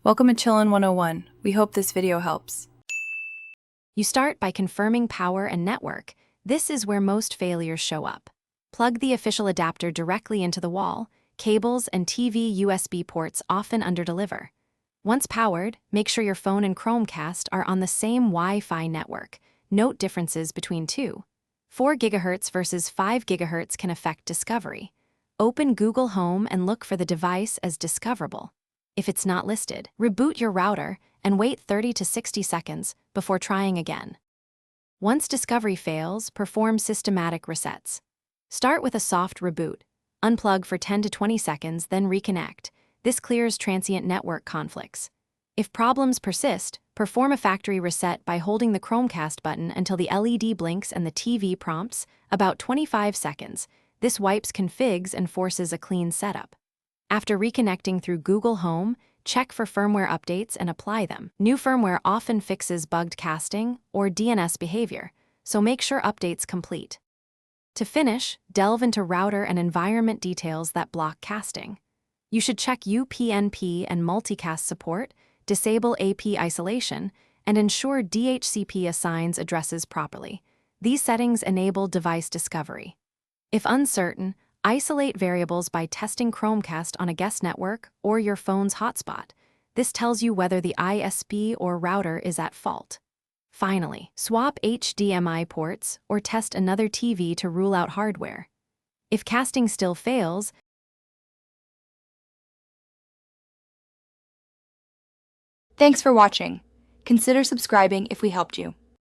Welcome to Chillin' 101. We hope this video helps. You start by confirming power and network. This is where most failures show up. Plug the official adapter directly into the wall. Cables and TV USB ports often underdeliver. Once powered, make sure your phone and Chromecast are on the same Wi-Fi network. Note differences between two. 4 GHz versus 5 GHz can affect discovery. Open Google Home and look for the device as discoverable. If it's not listed, reboot your router and wait 30 to 60 seconds before trying again. Once discovery fails, perform systematic resets. Start with a soft reboot. Unplug for 10 to 20 seconds, then reconnect. This clears transient network conflicts. If problems persist, perform a factory reset by holding the Chromecast button until the LED blinks and the TV prompts, about 25 seconds. This wipes configs and forces a clean setup. After reconnecting through Google Home, check for firmware updates and apply them. New firmware often fixes bugged casting or DNS behavior, so make sure updates complete. To finish, delve into router and environment details that block casting. You should check UPnP and multicast support, disable AP isolation, and ensure DHCP assigns addresses properly. These settings enable device discovery. If uncertain, isolate variables by testing Chromecast on a guest network or your phone's hotspot. This tells you whether the ISP or router is at fault. Finally, swap HDMI ports or test another TV to rule out hardware. If casting still fails, Thanks for watching. Consider subscribing if we helped you.